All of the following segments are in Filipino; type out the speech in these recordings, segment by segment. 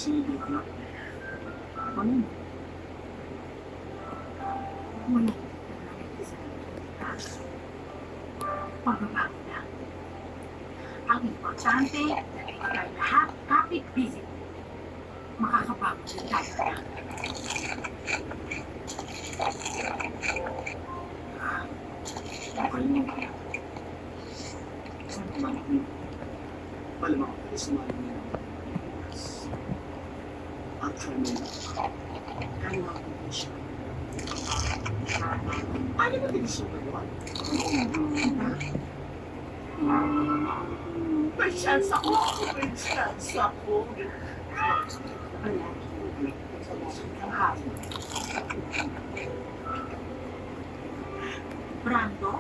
silid na. Ano? Ngunit, pagbabago na. Ang importante ay lahat kapit visit. Makakabago din tayo na. Okay mo. Saan naman ako? Malamang ako sa mga niya. I'll try my luck. Kaya nga ako din siya. Ano ba din siya naman? May chance ako! May chance ako! Wala. Ang hapon. Brando?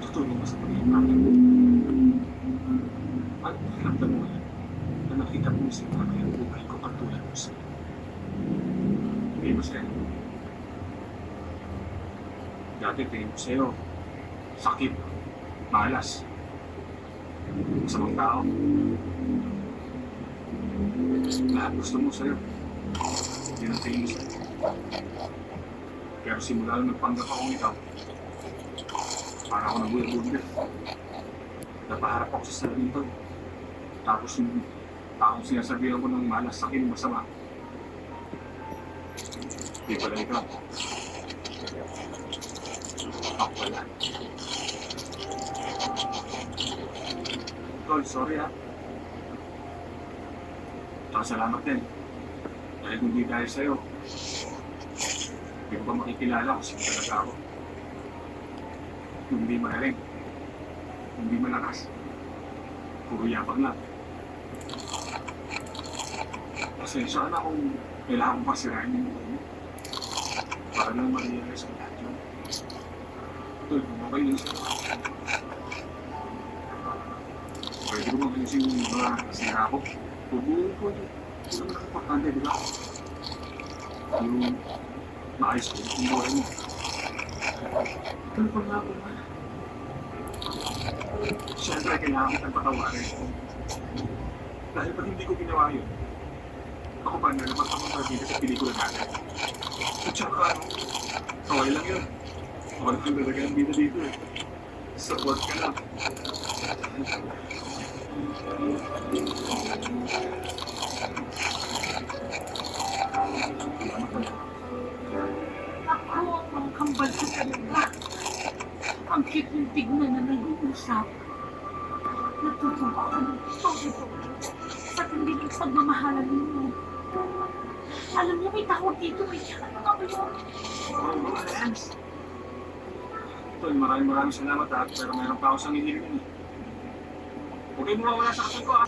Tutulong mo sa pag-iipakin mo. At pakiramdam mo yan na nakita mo si Mama yung buhay ko katulad mo sa'yo. Hindi mo sa'yo. Dati tingin ko sa'yo, sakit, malas, masamang tao. Lahat gusto mo sa'yo. Yun ang tingin mo sa'yo. Pero simula nung nagpanggap akong ikaw, para ako nabulag-bulag. Napaharap ako sa sarili ko. Tapos yung taong sinasabihan ko ng malas, sakit, masama. Hindi pala ikaw. Ako pala. Tol, sorry ha. Tsaka salamat din. Dahil kung di dahil sa'yo, hindi ko pa makikilala kung sino talaga ako. Hindi magaling. Hindi malakas. Puro yapang lang. Pasensya ka na kung kailangan ko pa sirahin yung buhay mo. Para lang ma-realize ko lahat yun. Tol, kung okay lang sa'yo. Pwede ko mag-ayusin yung mga sira ko. Tubuhin ko yun. Hindi naman ako importante, di ba? Yung maayos ko yung buhay mo. Ano pa nga ako ba? Siyempre, kailangan kitang patawarin. Dahil pag hindi ko ginawa yun, ako pa na naman akong pagkita sa pelikula natin. At saka, okay lang yun. Ako lang talaga ang bida dito eh. Support ka lang. Ako ang kambal sa kanila. Ang cute yung tignan na nag-uusap. Natutuwa ako ng todo sa tindi ng pagmamahalan ninyo. Alam niyo, may tawag dito eh. Ano nga ba yun? Tol, maraming salamat ha. Pero meron pa ako sa hihiling yun eh. Huwag kayo mawawala sa kasal ko ha.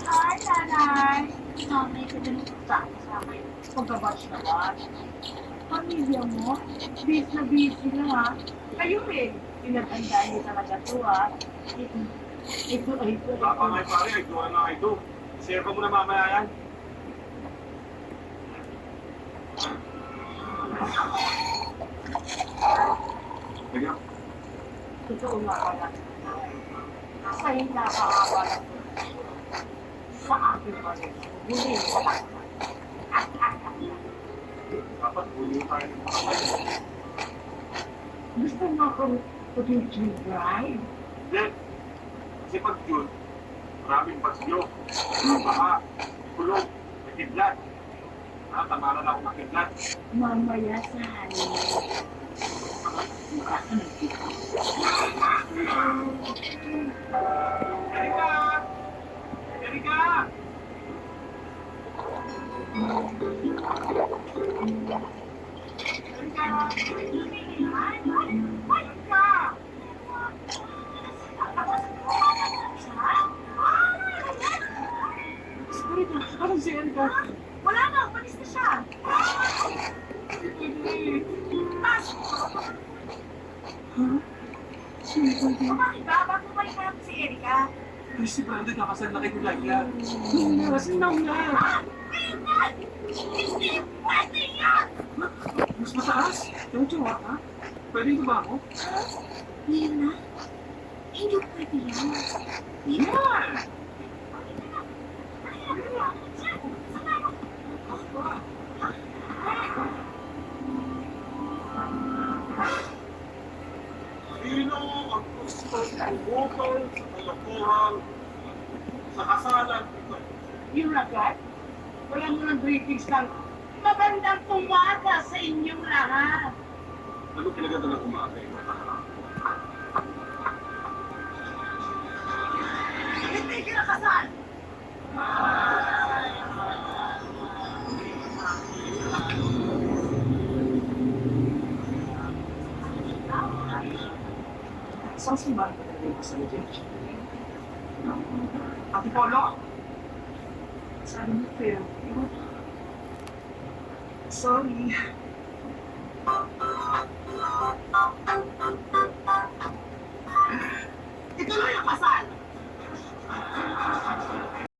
Hi, nanay. Nanay, ka din sa akin. Pagkabash na bash. Pamilya mo, busy na ha. Kayo eh, pinagandaan niyo talaga to ha. Ito. Papangay pare, ay doon na ito. Share ko muna mamaya yan. Lagyan. Totoo nga pala. Sa'yo nakakawala. Sa akin pa rin. Huli. Dapat huli tayo ng mga kayo. Gusto mo akong pag-June bride? Then, kasi pag June, maraming bagyo, baha, kulog, nakidlat. Tamaran ako nakidlat. Mamaya sa halin. Erika! Sorry ba? dito. Wala na, umalis na siya. Pasok. Ha? Sino pwede? O bakit ba? Bago ba iharap si Erika? Ay, si Brandon kakasal na kay Gulaya. Nasinaw na. Hindi pwede yan! Mas mataas? Yung tsawa, ha? Pwede ito ba ako? Nina, hindi pwede yan. Yeah! Sino ang gusto bumukol sa kalokohan sa kasalan ito? Yung agad? Wala mo ng greetings lang. Magandang umaga sa inyong lahat. Ano pinaganda ng umaga ito? Hindi kinakasal! Saan simbahan ka talaga yung kasal dyan? Ate Polo? Sabi mo, Phil. Sorry.